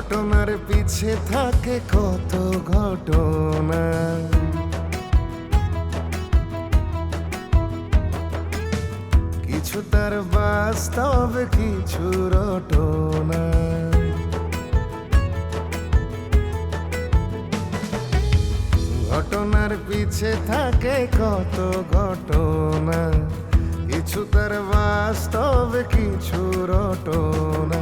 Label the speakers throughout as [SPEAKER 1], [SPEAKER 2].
[SPEAKER 1] ঘটনার পিছে থাকে কত ঘটনা, কিছু তার বাস্তব কিছু রটনা। ঘটনার পিছে থাকে কত ঘটনা, কিছু তার বাস্তব কিছু রটনা।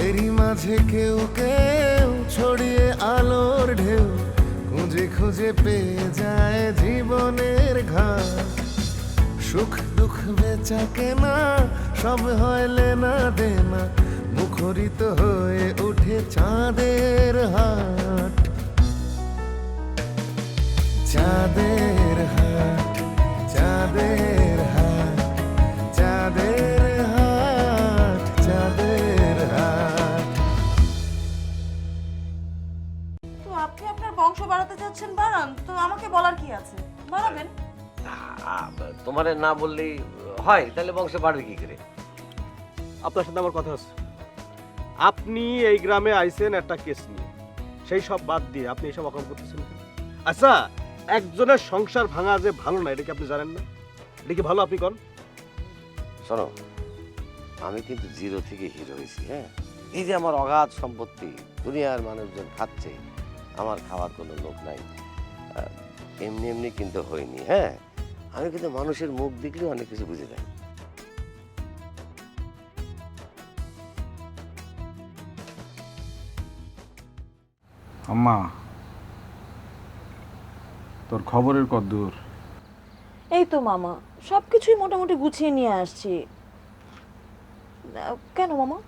[SPEAKER 1] এরই মাঝে কেউ কেউ ছড়িয়ে আলোর ঢেউ, খুঁজে খুঁজে পেয়ে যায় জীবনের ঘাট। সুখ দুঃখ বেচা কেনা সব হয় লেনা দেনা, মুখরিত হয়ে ওঠে চাঁদের হাট। চাঁদের হাট, চাঁদের হাট, চাঁদের হাট, চাঁদের হাট।
[SPEAKER 2] তো আপনি আপনার বংশ বাড়াতে চাচ্ছেন, বাড়ান, তো আমাকে বলার কি আছে, বাড়াবেন।
[SPEAKER 3] তোমারে না বললেই হয়, তাহলে বংশ বাড়বে কি করে?
[SPEAKER 4] আপনার সাথে আমার কথা আছে। আপনি এই গ্রামে আইছেন একটা কেস নিয়ে, সেই সব বাদ দিয়ে আপনি এইসব অকাম করতেছেন। আচ্ছা, একজনের সংসার ভাঙা যে ভালো না, এটা কি আপনি জানেন না? এটা কি ভালো আপনি কন?
[SPEAKER 3] শোনো, আমি কিন্তু জিরো থেকে হিরো হয়েছি। হ্যাঁ, এই যে আমার অগাধ সম্পত্তি, দুনিয়ার মানুষজন খাচ্ছে, আমার খাওয়ার কোনো লোক নাই। এমনি এমনি কিন্তু হয়নি। হ্যাঁ, আমি কিন্তু মানুষের মুখ দেখলে অনেক কিছু বুঝে যাই।
[SPEAKER 5] আম্মা, তোর খবরের কদ্দূর?
[SPEAKER 2] এই তো মামা, সবকিছুই মোটামুটি গুছিয়ে নিয়ে আসছি। কেন মামা?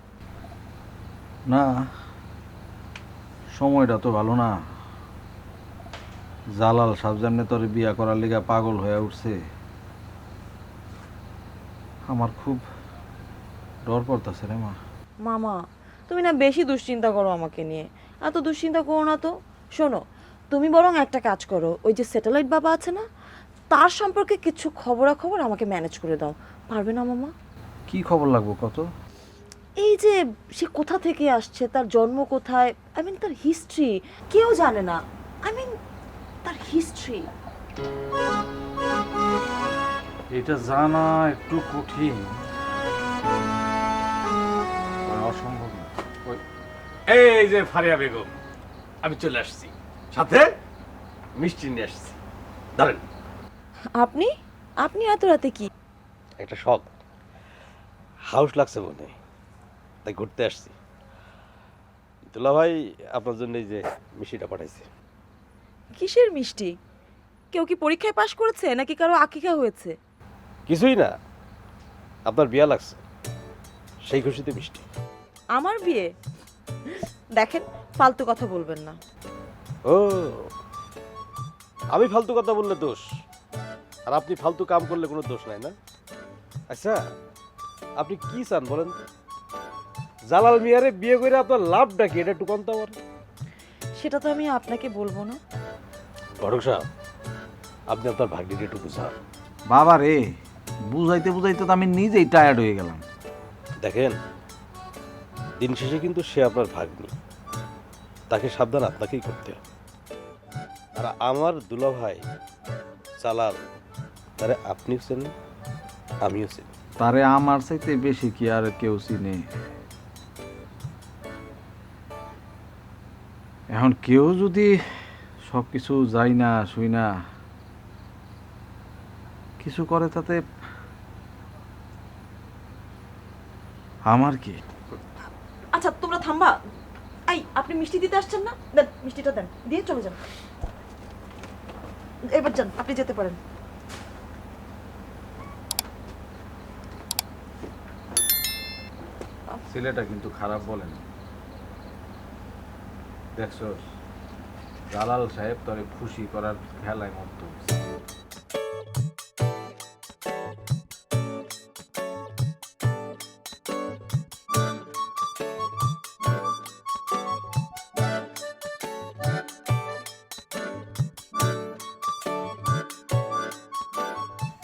[SPEAKER 5] না, সময়টা তো ভালো না। জালাল সাহেব যেমনি তোর বিয়া করার লিগা পাগল হয়ে উঠছে, আমার খুব ডর পড়তেছে রে মা।
[SPEAKER 2] মামা, তুমি না বেশি দুশ্চিন্তা করো আমাকে নিয়ে, এত দুশ্চিন্তা করো না তো। শোনো, তুমি বরং একটা কাজ করো, ওই যে স্যাটেলাইট বাবা আছে না, তার সম্পর্কে কিছু খবরাখবর আমাকে ম্যানেজ করে দাও, পারবে না মামা?
[SPEAKER 5] কি খবর লাগবো কত?
[SPEAKER 2] এই যে সে কোথা থেকে আসছে, তার জন্ম কোথায়, আই মিন তার হিস্ট্রি, কেউ জানে না। আই মিন তার হিস্ট্রি।
[SPEAKER 5] এটা জানা একটু কঠিন, অসম্ভব না।
[SPEAKER 4] এই যে ফারিয়া বেগম, আমি চলে আসছি, সাথে মিষ্টি নিয়ে আসছি। ধরেন।
[SPEAKER 2] আপনি আপনি এত রাতে কি?
[SPEAKER 4] একটা শখ, হাউস লাগছে মনে, তাই ঘুরতে আসছি। দুলা ভাই আপনার জন্য এই যে মিষ্টিটা পাঠাইছে।
[SPEAKER 2] কিসের মিষ্টি? কেউ কি পরীক্ষায় পাশ করেছে নাকি কারো আকিকা হয়েছে?
[SPEAKER 4] কিছুই না, আপনার বিয়া লাগছে, সেই খুশিতে মিষ্টি।
[SPEAKER 2] আমার বিয়ে? দেখেন, ফালতু কথা বলবেন না।
[SPEAKER 4] ও, আমি ফালতু কথা বললে দোষ, আর আপনি ফালতু কাম করলে কোনো দোষ নাই না? আচ্ছা, আপনি কি চান বলেন তো? জালাল মিয়ারে বিয়ে করে আপনার লাভটা কি, এটা একটু কম তো আমার।
[SPEAKER 2] সেটা তো আমি আপনাকে বলবো না।
[SPEAKER 4] ঘটক সাহেব, আপনি আপনার ভাগ্যকে একটু বুঝান।
[SPEAKER 5] বাবা রে, বুঝাইতে বুঝাইতে তো আমি নিজেই টায়ার্ড হয়ে গেলাম।
[SPEAKER 4] দেখেন, দিন শেষে কিন্তু সে আপনার ভাগ্নি, তাকে সাবধান আপনাকেই করতে হবে। আর আমার দুলা ভাই জালাল, তারে আপনিও চেনেন, আমিও চিনি।
[SPEAKER 5] তারে আমার চাইতে বেশি কি আর কেউ চিনে? এখন কেউ যদি সবকিছু যাই না শুই না কিছু করে, তাতে আমার কি?
[SPEAKER 2] আচ্ছা, তোমরা থামবা। এই, আপনি মিষ্টি দিতে আসছেন না? দেন, মিষ্টিটা দেন, দিয়ে চলে যান। এবার যান, আপনি যেতে পারেন।
[SPEAKER 5] ছেলেটা কিন্তু খারাপ বলেন। দেখছো, জালাল সাহেব তোরে খুশি করার খেলায় মত।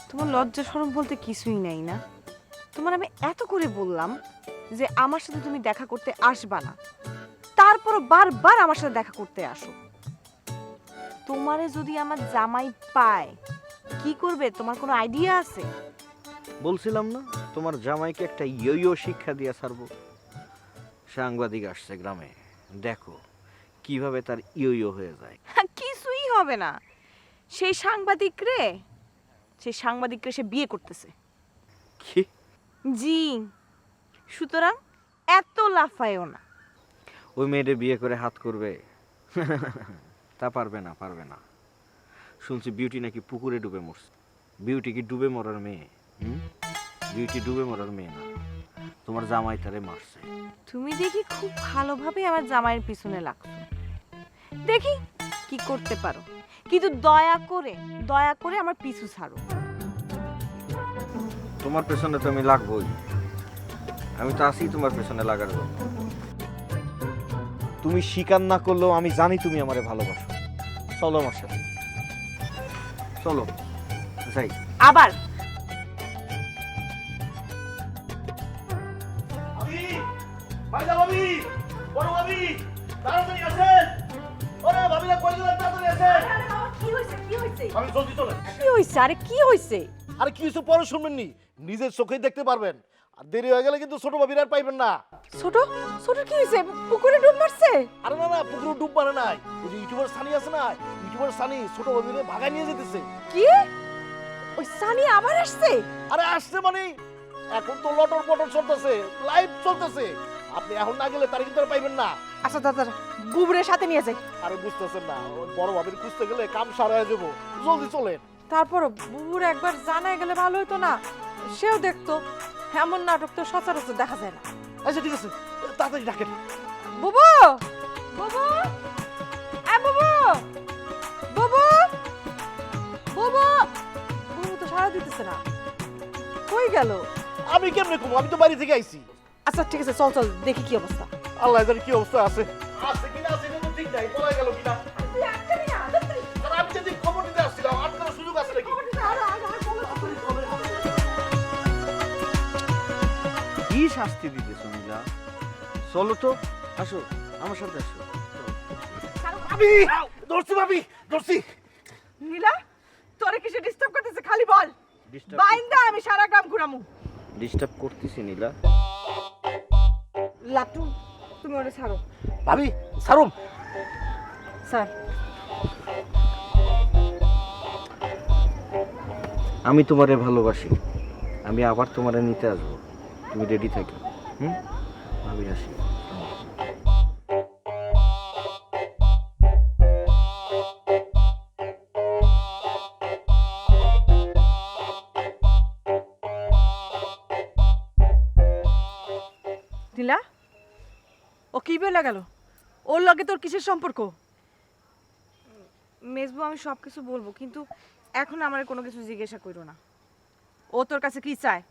[SPEAKER 6] তোমার লজ্জা শরম বলতে কিছুই নাই না? তোমার আমি এত করে বললাম যে আমার সাথে তুমি দেখা করতে আসবা না, তারপরও বারবার আমার সাথে দেখা করতে আসো। তোমারে যদি আমার জামাই পায় কি করবে তোমার কোনো আইডিয়া আছে?
[SPEAKER 7] বলছিলাম না তোমার জামাইকে একটা ইয়ো শিক্ষা দিয়া ছাড়বো। সাংবাদিক আসছে গ্রামে, দেখো কিভাবে তার ইয়ো হয়ে যায়।
[SPEAKER 6] কিছুই হবে না। সেই সাংবাদিকরে সে বিয়ে করতেছে।
[SPEAKER 7] কি?
[SPEAKER 6] জি, সুতরাং এত লাফায়ও না।
[SPEAKER 7] ওই মেয়েটা বিয়ে করে হাত করবে? তা পারবে না, পারবে না। শুনছি বিউটি নাকি পুকুরে ডুবে মরছে। বিউটি কি ডুবে মরার মেয়ে? বিউটি ডুবে মরার মেয়ে না, তোমার জামাই তারে মারছে।
[SPEAKER 6] তুমি দেখি খুব ভালোভাবে আমার জামাইয়ের পিছনে লাগছো। দেখি কি করতে পারো, কিন্তু দয়া করে আমার পিছু ছাড়ো।
[SPEAKER 7] তোমার পেছনে তো আমি লাগবই, আমি তো আছি তোমার পেছনে লাগার জন্য। তুমি স্বীকার না করলেও আমি জানি তুমি আমারে ভালোবাসো। চলো আমার সাথে, চলো যাই।
[SPEAKER 6] আবার কি হয়েছে? আরে কি হয়েছে?
[SPEAKER 8] আরে কি হয়েছে পরে শুনবেননি, নিজের চোখেই দেখতে পারবেন। আর দেরি হয়ে গেলে কিন্তু ছোট ভাবির আর পাইবেন না।
[SPEAKER 6] ছোট ছোট কি হয়েছে? পুকুরে ডুব মারছে?
[SPEAKER 8] আরে না না, পুকুরে ডুব মারে নাই। ওই যে ইউটিউবার সানি আছে না, ইউটিউবার সানি ছোট ভাবিরে ভাগায় নিয়ে যেতেছে।
[SPEAKER 6] কি? ওই সানি আবার আসছে?
[SPEAKER 8] আরে আসছে মানে এখন তো লটর পটর চলতেছে, লাইভ চলতেছে। আপনি এখন না গেলে তার কিন্তু আর পাইবেন না।
[SPEAKER 6] আচ্ছা দাদা, বুবুরের সাথে নিয়ে যাই।
[SPEAKER 8] আরে বুঝতেছেন না, ওই বড় ভাবির খুঁজতে গেলে কাম সারা হয়ে যাবো। জলদি চলেন।
[SPEAKER 6] তারপর বুবুর একবার জানায় গেলে ভালো হতো না? সেও দেখতো। এমন নাটক তো সচরাচর দেখা যায় না।
[SPEAKER 8] আচ্ছা ঠিক আছে, তাড়াতাড়ি ডাকেন।
[SPEAKER 6] বুবু, বুবু, এ বুবু, বুবু, বুবু, বুবু তো সাড়া দিতেছে না। কই গেল?
[SPEAKER 8] আমি কেমনে কমু, আমি তো বাড়ি থেকে আইছি।
[SPEAKER 6] আচ্ছা ঠিক আছে, চল চল দেখি কি অবস্থা।
[SPEAKER 8] আল্লাহ জানি কি অবস্থা আছে। আছে কিনা আছে এটা তো ঠিক নাই, বলা গেল কিনা। আর আমি যদি খবর দিতে আসছিলাম, আপনার সুযোগ আছে নাকি?
[SPEAKER 7] কি শাস্তি দিতেছ নীলা? চলো তো, আসো আমার সাথে আসো।
[SPEAKER 8] ভাবি ধরছি, ভাবি ধরছি।
[SPEAKER 6] নীলা, তোরে কিসে ডিস্টার্ব করতেছে খালি বল। বাইন্দা আমি সারা গ্রাম ঘুরামু।
[SPEAKER 7] ডিস্টার্ব করতেছি নীলা?
[SPEAKER 6] লাটু, তুমি ওরে ছাড়ো।
[SPEAKER 8] ভাবি সারুম।
[SPEAKER 6] স্যার,
[SPEAKER 7] আমি তোমারে ভালোবাসি, আমি আবার তোমারে নিতে আসবো, তুমি রেডি থাকো। আমি আসি।
[SPEAKER 6] নীলা, ও কি বলে গেল? ওর লগে তোর কিসের সম্পর্ক? মেজবু, আমি সব কিছু বলবো, কিন্তু এখন আমার কোনো কিছু জিজ্ঞাসা করো না। ও তোর কাছে কি চায়?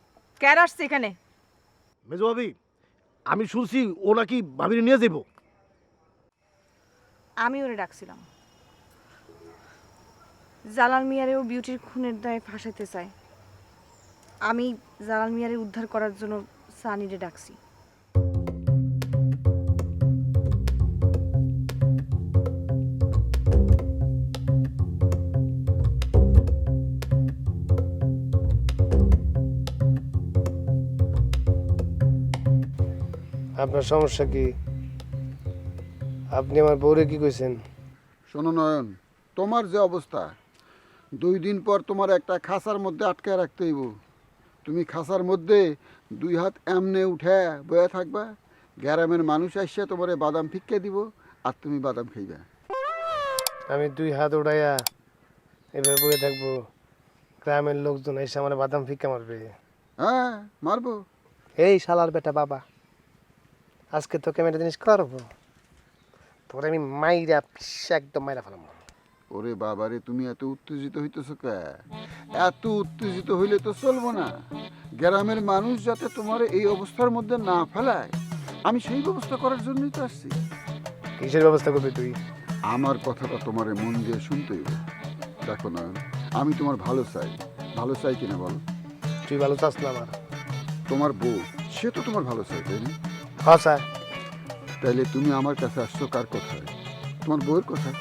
[SPEAKER 6] কেন আসছে এখানে?
[SPEAKER 8] মেজো ভাবি, আমি শুনছি ও নাকি ভাবিরে নিয়ে যাবো।
[SPEAKER 6] আমি ওরে ডাকছিলাম। জালাল মিয়ারেও বিউটির খুনের দায়ে ফাঁসাইতে চায়। আমি জালাল মিয়ারে উদ্ধার করার জন্য সানিরে ডাকছি।
[SPEAKER 9] আপনার সমস্যা কি? আপনি আমার বউরে কি কইছেন?
[SPEAKER 10] শোনো নয়ন, তোমার যে অবস্থা, 2 দিন পর তোমার একটা খাঁচার মধ্যে আটকায় রাখতে হইব। তুমি খাঁচার মধ্যে 2 হাত এমনে উঠে বয়ে থাকবা, গ্রামের মানুষ আসছে তোমারে বাদাম ফিক্কে দিব, আর তুমি বাদাম খাইবা।
[SPEAKER 9] আমি 2 হাত উড়াইয়া এভাবে বয়ে থাকবো, গ্রামের লোকজন এসে আমার বাদাম ফিক্কা মারবে?
[SPEAKER 10] হ্যাঁ, মারবো।
[SPEAKER 9] এই শালার বেটা বাবা, আজকে তোকে আমি একটা জিনিস করবো, তোরে আমি মাইরা একদম মাইরা ফেলাম।
[SPEAKER 10] ওরে বাবারে, তুমি এত উত্তেজিত হইতেছো কে? এত উত্তেজিত হইলে তো চলবো না। গ্রামের মানুষ যাতে তোমার এই অবস্থার মধ্যে না ফেলায়, আমি সেই ব্যবস্থা করার জন্যই তো আসছি।
[SPEAKER 9] কিসের ব্যবস্থা করবি তুই?
[SPEAKER 10] আমার কথাটা তোমার মন দিয়ে শুনতেই হবে। দেখো না, আমি তোমার ভালো চাই। ভালো চাই কিনা বল?
[SPEAKER 9] তুই ভালো চাস না আমার?
[SPEAKER 10] তোমার বউ, সে তো তোমার ভালো চাই, তাই না?
[SPEAKER 9] হ্যাঁ স্যার,
[SPEAKER 10] তাইলে তুমি আমার কাছে আসছো কার কথায়? তোমার বউয়ের কথায়।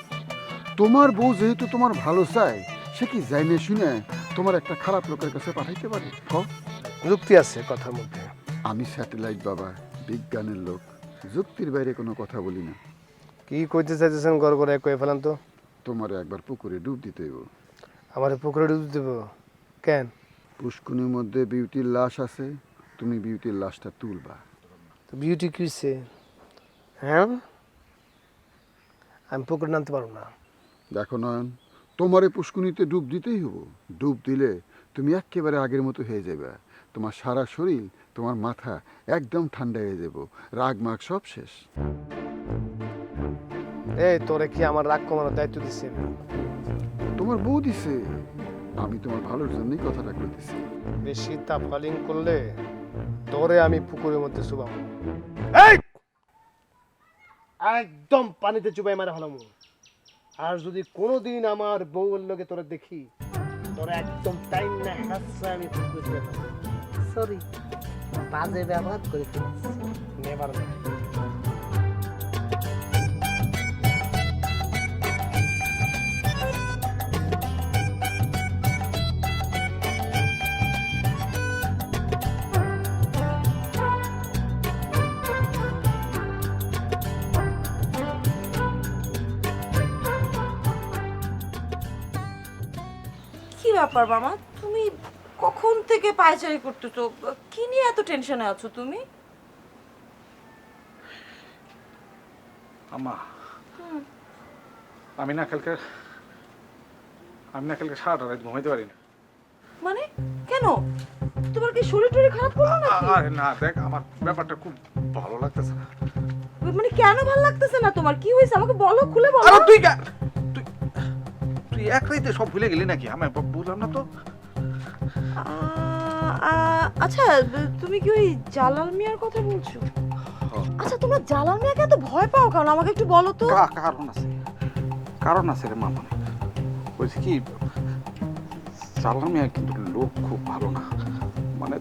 [SPEAKER 10] তোমার বউ যেহেতু তোমার ভালো চায়, সে কি জাইনে শুনে তোমার একটা খারাপ লোকের কাছে পাঠাইতে পারে? কও।
[SPEAKER 9] যুক্তি আছে কথার মধ্যে।
[SPEAKER 10] আমি স্যাটেলাইট বাবা, বিজ্ঞানের লোক, যুক্তির বাইরে কোনো কথা বলি না।
[SPEAKER 9] কি কইতে চাইতেছেন গড় করে কয়ে ফেলান তো।
[SPEAKER 10] তোমার একবার পুকুরে ডুব দিতে হইব।
[SPEAKER 9] আমার পুকুরে ডুব দেব কেন?
[SPEAKER 10] পুষ্কুনির মধ্যে বিউটির লাশ আছে, তুমি বিউটির লাশটা তুলবা।
[SPEAKER 9] তো বিউটি কিসে? হ্যাঁ, আমি পুকুরে নামতে পারবো না।
[SPEAKER 10] দেখো নয়ন, তোমার এই পুষ্কুনিতে ডুব দিতেই হবো। ডুব দিলে তুমি একেবারে আগের মতো হয়ে যাবে। তোমার সারা শরীর, তোমার মাথা একদম ঠান্ডা হয়ে যাব, রাগ মাগ সব শেষ।
[SPEAKER 9] এই তোরে কি আমার রাগ কমানোর দায়িত্ব দিচ্ছে?
[SPEAKER 10] তোমার বউ দিছে, আমি তোমার ভালোর জন্যই কথাটা কইতেছি।
[SPEAKER 9] বেশি তাফালিং করলে তোরে আমি পুকুরের মধ্যে চুবাবো। এই একদম পানিতে চুবাই মারা হলাম। আর যদি কোনোদিন আমার বউয়ের লগে তোরে দেখি, তোরে একদম টাইম না হাসছে আমি পুকুরে। সরি, বাজে ব্যবহার করে ফেলেছি। নেভার না।
[SPEAKER 2] কি ব্যাপার মামা, তুমি কখন থেকে পায়চারি করতেছো? কি নিয়ে এত টেনশনে আছো তুমি?
[SPEAKER 5] আম্মা, আমি না কালকে সারাটা রাত ঘুমাইতে পারি না।
[SPEAKER 2] মানে কেন? তোমার কি শরীর টরীর খারাপ করলো নাকি?
[SPEAKER 5] আরে না, দেখ আমার ব্যাপারটা খুব ভালো লাগতেছে না।
[SPEAKER 2] মানে কেন ভালো লাগতেছে না তোমার? কি হয়েছে আমাকে বলো, খুলে বলো।
[SPEAKER 5] আরে তুই এক রাইতে সব ভুলে গেলি নাকি? আমি বুঝলাম না তো।
[SPEAKER 2] আচ্ছা, তুমি কি ওই জালাল মিয়ার কথা বলছো? আচ্ছা, তোমরা জালাল মিয়াকে এত ভয় পাও কেন? আমাকে একটু বলো তো।
[SPEAKER 5] কারণ আছে রে মামা। বলছি কি, জালাল মিয়া কিন্তু লোক খুব ভালো না। মানে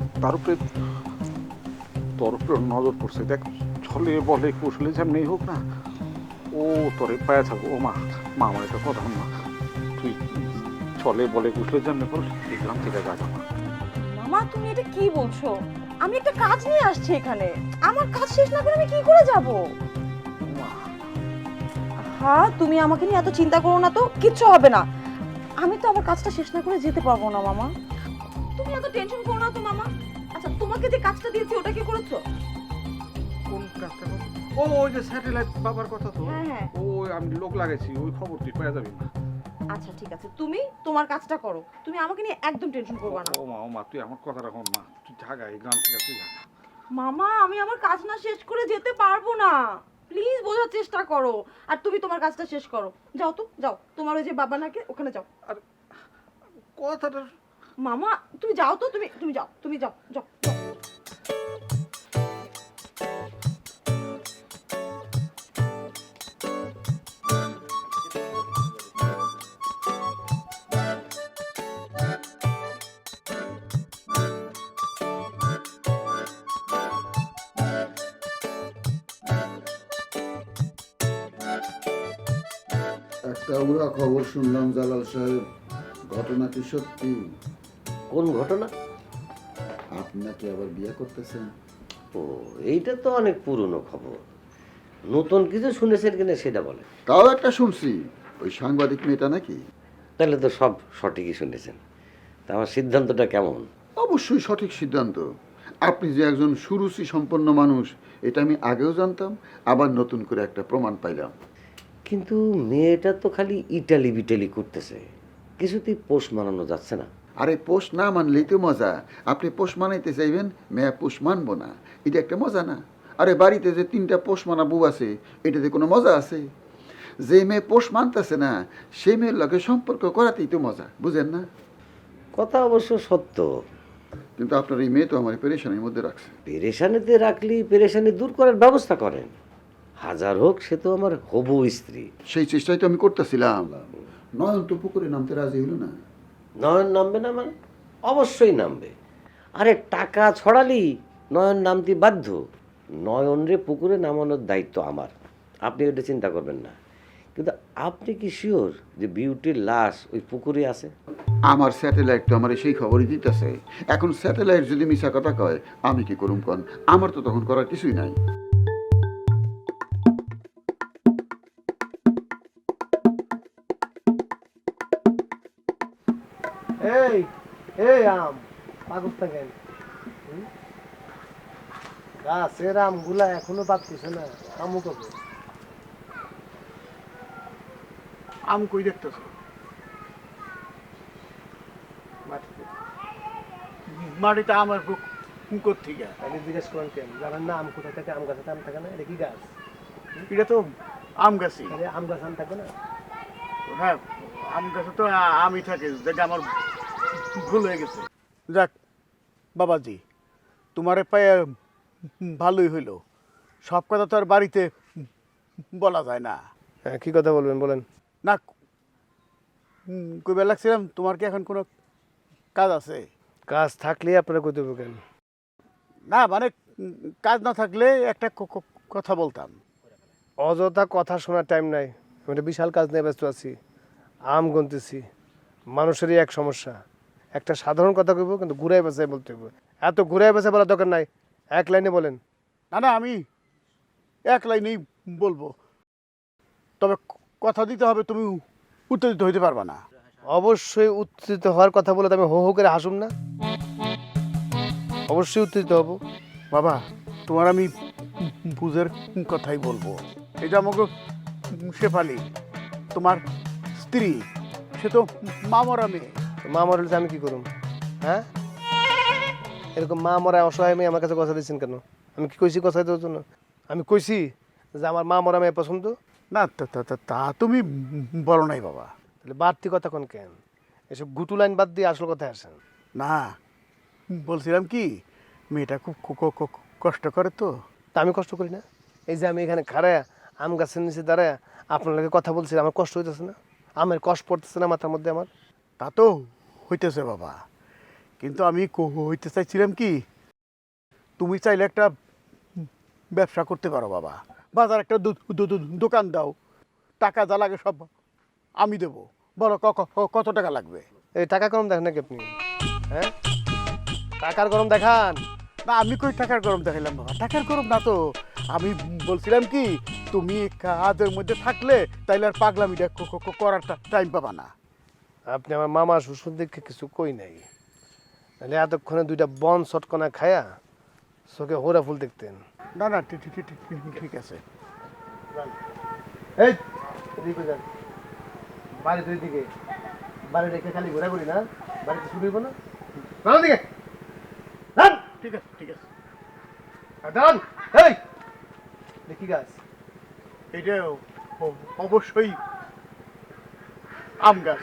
[SPEAKER 5] তোর উপরে নজর পড়ছে। দেখ, ছলে বলে কৌশলে যেমনি হোক না, ও তোরে পায়ে থাকবো। ও মা আমার একটা কথা না, তুই ছলে বলে কৌশলে যেমনি কর, দেখলাম ঠিক আছে।
[SPEAKER 2] মামা, তুমি এটা কি বলছো? আমি একটা কাজ নিয়ে আসছি এখানে, আমার কাজ শেষ না করে আমি কি করে যাব? হ্যাঁ, তুমি আমাকে নিয়ে এত চিন্তা করো না তো, কিচ্ছু হবে না। আমি তো আমার কাজটা শেষ না করে যেতে পারবো না মামা। তুমি এত টেনশন করো না তো মামা। আচ্ছা, তোমাকে যে কাজটা দিয়েছি ওটা কি করেছো?
[SPEAKER 5] কোন কাজটা? ও ওই যে স্যাটেলাইট বাবার কথা তো।
[SPEAKER 2] হ্যাঁ।
[SPEAKER 5] ওই আমি লোক লাগাইছি, ওই খবর তুই পেয়ে যাবি না।
[SPEAKER 2] আচ্ছা ঠিক আছে, তুমি তোমার কাজটা করো, তুমি আমাকে নিয়ে একদম টেনশন করবে না।
[SPEAKER 5] ও মা তুই আমার কথা রাখো মা, তুই ঢাকা এই গ্রাম থেকে তুই ঢাকা।
[SPEAKER 2] মামা, আমি আমার কাজ না শেষ করে যেতে পারবো না, প্লিজ বোঝার চেষ্টা করো। আর তুমি তোমার কাজটা শেষ করো, যাও তো যাও, তোমার ওই যে বাবা নাকি ওখানে যাও।
[SPEAKER 5] আর কথাটা
[SPEAKER 2] মামা, তুমি যাও তো, তুমি যাও, তুমি যাও যাও যাও।
[SPEAKER 10] একটা উড়া খবর শুনলাম জালাল সাহেব, ঘটনা কি সত্যি?
[SPEAKER 3] কোন ঘটনা?
[SPEAKER 10] আপনি নাকি আবার বিয়ে করতেছেন?
[SPEAKER 3] ও, এইটা তো অনেক পুরনো খবর। নতুন কিছু শুনেছেন কিনা সেটা বলে।
[SPEAKER 10] তাও একটা শুনছি, ওই সাংবাদিক মেয়েটা নাকি?
[SPEAKER 3] তাহলে তো সব সঠিকই শুনেছেন। তা আমার সিদ্ধান্তটা কেমন?
[SPEAKER 10] অবশ্যই সঠিক সিদ্ধান্ত। আপনি যে একজন সুরুচি সম্পন্ন মানুষ, এটা আমি আগেও জানতাম, আবার নতুন করে একটা প্রমাণ পাইলাম।
[SPEAKER 3] কিন্তু মেয়েটা তো খালি ইটালি বিটালি করতেছে, কিছুতেই পোষ মানানো যাচ্ছে না।
[SPEAKER 10] আরে পোষ না মানলেই তো মজা। আপনি পোষ মানাইতে চাইবেন, মেয়ে পোষ মানবো না, এটা একটা মজা না? আরে বাড়িতে যে 3টা পোষ মানা বউ আছে, এটাতে কোনো মজা আছে? যে মেয়ে পোষ মানতেছে না, সেই মেয়ের লগে সম্পর্ক করাতেই তো মজা, বুঝেন না?
[SPEAKER 3] কথা অবশ্য সত্য,
[SPEAKER 10] কিন্তু আপনার এই মেয়ে তো আমার পেরেশানির মধ্যে রাখছে।
[SPEAKER 3] পেরেশানিতে রাখলেই পেরেশানি দূর করার ব্যবস্থা করেন। হাজার হোক, সে তো আমার হবু স্ত্রী।
[SPEAKER 10] সেই চেষ্টাই তো আমি করতেছিলাম। নয়ন তো পুকুরে নামতে রাজি হইল না।
[SPEAKER 3] নয়ন নামবে না মানে? অবশ্যই নামবে। আরে টাকা ছড়ালি নয়ন নামতে বাধ্য। নয়নরে পুকুরে নামানোর দায়িত্ব আমার, আপনি এটা চিন্তা করবেন না। কিন্তু আপনি কি শিওর যে বিউটির লাশ ওই পুকুরে আছে?
[SPEAKER 10] আমার স্যাটেলাইট তো আমার সেই খবরই দিতেছে। এখন স্যাটেলাইট যদি মিশা কথা কয় আমি কি করুম কন? আমার তো তখন করার কিছুই নাই।
[SPEAKER 9] এই এই আম পাকুস থাকেন গাছের আমগুলা এখনো পাকতেছে না, আমু কবে?
[SPEAKER 5] আম কই দেখতেছ? মাটিতে আমার থেকে
[SPEAKER 9] আগে জিজ্ঞেস করেন কেন? জানেন না আম কোথায় থাকে? আম গাছে আম থাকে না? এটা কি গাছ?
[SPEAKER 5] এটা তো আম গাছই।
[SPEAKER 9] তাহলে আম গাছ আম থাকে না?
[SPEAKER 5] হ্যাঁ, আম গাছে তো আমি থাকে, যেটা আমার ভুল হয়ে গেছে। যাক বাবাজি, তোমারে পায়ে ভালোই হইল। সব কথা তো আর বাড়িতে বলা যায় না।
[SPEAKER 9] হ্যাঁ, কি কথা বলবেন বলেন।
[SPEAKER 5] না, কইবার লাগছিলাম তোমার কি এখন কোনো কাজ আছে?
[SPEAKER 9] কাজ থাকলে আপনারা কই দেবো কেন?
[SPEAKER 5] না মানে কাজ না থাকলে একটা কথা বলতাম।
[SPEAKER 9] অযথা কথা শোনার টাইম নাই, আমি একটা বিশাল কাজ নিয়ে ব্যস্ত আছি। আম গুনতেছি। মানুষেরই এক সমস্যা, একটা সাধারণ কথা কইব কিন্তু ঘুরাই বেসাই বলতে হবে। এত ঘুরাই বেসাই বলার দরকার নাই, এক লাইনে বলেন।
[SPEAKER 5] না না, আমি এক লাইনেই বলবো, তবে কথা দিতে হবে, তুমি উত্তেজিত হইতে পারবা না।
[SPEAKER 9] অবশ্যই উত্তেজিত হওয়ার কথা বলে তো আমি হো হো করে হাসুম না, অবশ্যই উত্তেজিত হব।
[SPEAKER 5] বাবা, তোমার আমি বুঝের কথাই বলবো। এটা আমাকে শেফালি, তোমার স্ত্রী, সে তো মামরা মেয়ে।
[SPEAKER 9] মা মরা হলে আমি কি করুম? হ্যাঁ, এরকম মা মরা অসহায় মেয়ে আমার কাছে কথা দিচ্ছেন কেন? আমি কি কইছি কথা দেওয়ার জন্য? আমি কইছি যে আমার মা মরা মেয়ে পছন্দ।
[SPEAKER 5] না, তা তুমি বলো নাই বাবা।
[SPEAKER 9] তাহলে বাড়তি কথা কোন কেন? এসব গুটু লাইন বাদ দিয়ে আসল কথা আসেন।
[SPEAKER 5] না, বলছিলাম কি, মেয়েটা খুব কষ্ট করে তো।
[SPEAKER 9] তা আমি কষ্ট করি না? এই যে আমি এখানে খাড়ায় আম গাছের নিচে দাঁড়ায় আপনার লাগে কথা বলছি, আমার কষ্ট হইতেছে না? আমার কষ্ট পড়তেছে না মাথার মধ্যে আমার?
[SPEAKER 5] তা তো হইতেছে বাবা, কিন্তু আমি হইতে চাইছিলাম কি, তুমি চাইলে একটা ব্যবসা করতে পারো বাবা। বাজার একটা দোকান দাও, টাকা যা লাগে সব আমি দেবো। বলো কত টাকা লাগবে?
[SPEAKER 9] এই টাকা গরম দেখেন নাকি আপনি? হ্যাঁ, টাকার গরম দেখান
[SPEAKER 5] না, আমি কই টাকার গরম দেখাইলাম বাবা, টাকার গরম না তো। আমি বলছিলাম কি, তুমি কাজের মধ্যে থাকলে তাইলে আর পাগলামিটা করার টাইম পাবা না।
[SPEAKER 9] আপনি আমার মামা শ্বশুর দেখে কিছু কই নাই, তাহলে এতক্ষণে দুইটা বন চটকনা খায়া চোখে হোরা ফুল দেখতেন।
[SPEAKER 5] না না, ঠিক আছে।
[SPEAKER 9] এই এদিকে যান, বাড়ি দুই দিকে, বাড়ি রেখে খালি ঘোরাঘুরি না, বাড়িতে শুরু হইব না। ভালো দিকে
[SPEAKER 5] ঠিক আছে, ঠিক আছে।
[SPEAKER 9] দাঁড়ান। এই দেখি গাছ,
[SPEAKER 5] এটা অবশ্যই আম গাছ।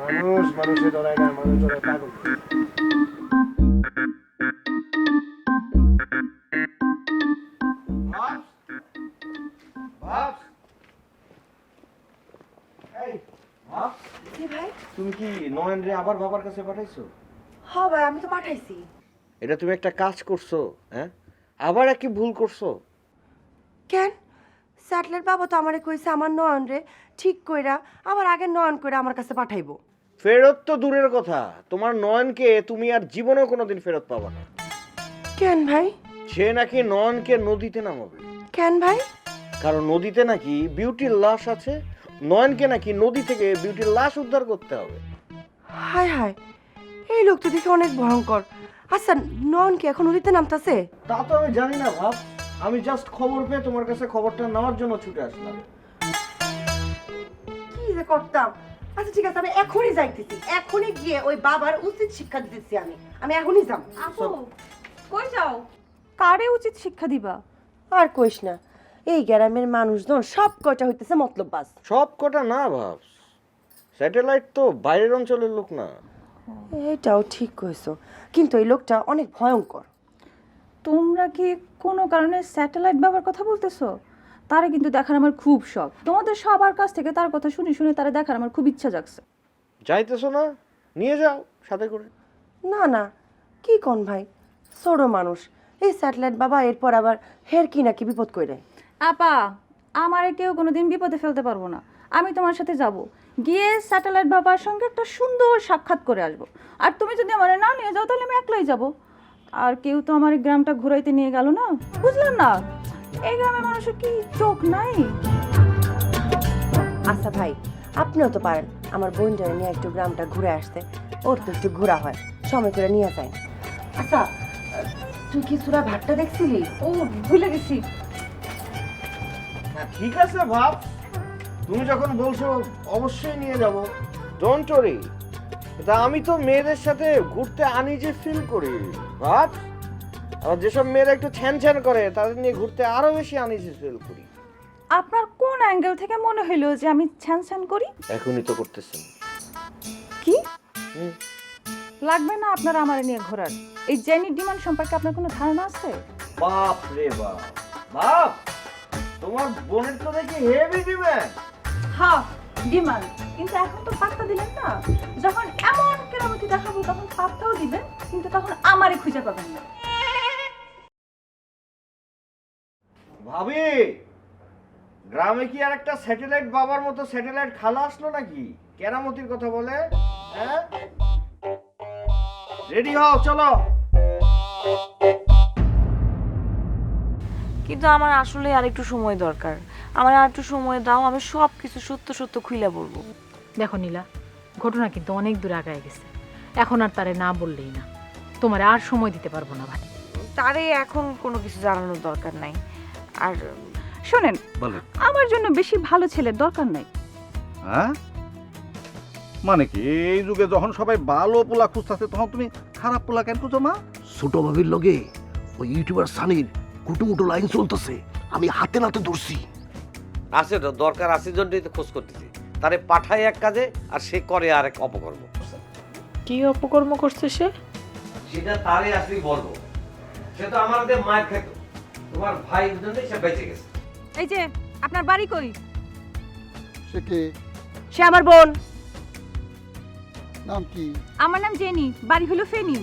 [SPEAKER 9] মানুষ মানুষের ডরায় না, মানুষ ডরায় পাগল।
[SPEAKER 7] তুমি কি নয়নরে আবার বাবার কাছে পাঠাইছো?
[SPEAKER 2] হ্যাঁ ভাই, আমি তো পাঠাইছি।
[SPEAKER 7] এটা তুমি একটা কাজ করছো, হ্যাঁ? আবার একই ভুল করছো।
[SPEAKER 2] কেন? স্যাটেলাইট বাবা তো আমারে কইছে আমার নয়ন রে ঠিক কইরা আবার আগের নয়ন কইরা আমার কাছে পাঠাইবো।
[SPEAKER 7] ফেরত তো দূরের কথা, তোমার নয়নকে তুমি আর জীবনেও কোনোদিন ফেরত পাবা না।
[SPEAKER 2] কেন ভাই?
[SPEAKER 7] সে নাকি নয়নকে নদীতে নামাবে।
[SPEAKER 2] কেন ভাই?
[SPEAKER 7] কারণ নদীতে নাকি বিউটির লাশ আছে, নয়নকে নাকি নদী থেকে বিউটির লাশ উদ্ধার করতে হবে।
[SPEAKER 2] হায় হায়, এই লোক তো দেখে অনেক ভয়ঙ্কর। আচ্ছা, নয়ন কি এখন নদীতে নামতাছে?
[SPEAKER 7] তা তো আমি জানি না ভাব, আমি জাস্ট খবর পেয়ে তোমার কাছে খবরটা নেওয়ার জন্য ছুটে আসলাম।
[SPEAKER 2] কি যে করতাম। আচ্ছা ঠিক আছে, আমি এখনই যাইতেছি, এখনই গিয়ে ওই বাবার উচিত শিক্ষা দিতেছি। আমি এখনই যাব।
[SPEAKER 6] আপু, কই যাও? কারে উচিত শিক্ষা দিবা?
[SPEAKER 2] আর কইস না, এই গ্রামের মানুষজন সব কয়টা হইতেছে মতলববাজ।
[SPEAKER 7] সব কটা না ভাব, স্যাটেলাইট তো বাইরের অঞ্চলের লোক না।
[SPEAKER 2] এটাও ঠিক কইছো, কিন্তু এই লোকটা অনেক ভয়ঙ্কর।
[SPEAKER 6] তোমরা কি কোনো কারণে স্যাটেলাইট বাবার কথা বলতেছো?
[SPEAKER 11] তারে কিন্তু দেখার আমার খুব শখ। তোমাদের সবার কাছ থেকে তার কথা শুনে শুনে তারে দেখার আমার খুব ইচ্ছা জাগছে।
[SPEAKER 7] যাইতেছো না, নিয়ে যাও সাথে করে।
[SPEAKER 12] না না, কি কোন ভাই, ছোট মানুষ, এই স্যাটেলাইট বাবা এরপর আবার হের কি নাকি বিপদ কইরে।
[SPEAKER 11] আপা, আমারে কেউ কোনোদিন বিপদে ফেলতে পারবো না। আমি তোমার সাথে যাব, গিয়ে স্যাটেলাইট বাবার সঙ্গে একটা সুন্দর সাক্ষাৎ করে আসবো। আর তুমি যদি আমারে না নিয়ে যাও তাহলে আমি একলাই যাব। আর কেউ তো আমার এই গ্রামটা ঘুরাইতে নিয়ে গেল না, বুঝলাম না এই গ্রামের মানুষের কি চোখ নাই?
[SPEAKER 12] আচ্ছা ভাই, আপনিও তো পারেন আমার বোনটারে নিয়ে একটু গ্রামটা ঘুরে আসতে, ওর তো একটু ঘোরা হয়, সময় করে নিয়ে যায়। আচ্ছা, তুই কি সুরা ভাতটা দেখছিলি?
[SPEAKER 11] ও, ভুলে গেছি।
[SPEAKER 7] হ্যাঁ ঠিক আছে ভাব, তুমি যখন বলছো অবশ্যই নিয়ে যাব, ডোন্ট ওয়ারি। তা আমি তো মেয়েদের সাথে ঘুরতে আনইজি ফিল করি ভাব। আর যেসব মেয়েরা একটু ছ্যান ছ্যান করে তাদের নিয়ে ঘুরতে আরো বেশি আনইজি ফিল করি।
[SPEAKER 11] আপনার কোন অ্যাঙ্গেল থেকে মনে হইলো যে আমি ছ্যান ছ্যান করি?
[SPEAKER 7] এখনই তো করতেছেন।
[SPEAKER 11] কি লাগবে না আপনার আমার নিয়ে ঘোরার? এই জেনি ডিমান্ড সম্পর্কে আপনার কোনো ধারণা আছে?
[SPEAKER 7] বাপ রে বাপ, বাপ তোমার বোনের তো দেখি হেভি ডিমান্ড।
[SPEAKER 11] হ্যাঁ, ডিমান্ড, কিন্তু এখন তো পাত্তা দিলেন না। যখন এমন কেরামতি দেখাবো তখন পাত্তাও দিবেন, কিন্তু তখন আমারই খুঁজে পাবেন না।
[SPEAKER 7] ভাবি, গ্রামে কি আর একটা স্যাটেলাইট বাবার মতো স্যাটেলাইট খালা আসলো নাকি? কেরামতির কথা বলে। হ্যাঁ, রেডি হও, চলো।
[SPEAKER 2] কিন্তু আমার আসলে আর একটু সময় দরকার। আমার আর একটু সময় দাও, আমি সব কিছু সত্য সত্য খুইলা বলবো।
[SPEAKER 13] দেখো নীলা, ঘটনা কিন্তু অনেক দূর আগায় গেছে। এখন আর তারে না বললেই না। তোমার আর সময় দিতে পারবো না ভাই।
[SPEAKER 2] তারে এখন কোনো কিছু জানানোর দরকার নাই। আর
[SPEAKER 11] শোনেন,
[SPEAKER 8] বলেন।
[SPEAKER 11] আমার জন্য বেশি ভালো ছেলের দরকার নাই।
[SPEAKER 8] হ্যাঁ, মানে কি এই যুগে যখন সবাই ভালো পোলা খুঁজতেছে তখন তুমি খারাপ পোলা কেন খুঁজো মা?
[SPEAKER 9] ছোট ভাবির লগে ওই ইউটিউবার সানির কুটুমুটো লাইন চলতেছে, আমি হাতে নাতে ধরছি।
[SPEAKER 3] আছে তো, দরকার আছে জন্যই তো খোঁজ করতেছি। তারে পাঠায় এক কাজে আর সে করে আর এক অপকর্ম।
[SPEAKER 13] কি অপকর্ম করছে সে?
[SPEAKER 3] সেটা তারে আসলেই বলবো। সে তো আমাদের মায়ের খেত, তোমার ভাইয়ের জন্যই সে বেঁচে গেছে।
[SPEAKER 11] এই যে আপনার বাড়ি কই?
[SPEAKER 10] সে কে?
[SPEAKER 12] সে আমার বোন।
[SPEAKER 10] নাম কি?
[SPEAKER 11] আমার নাম জেনি, বাড়ি হলো ফেনী।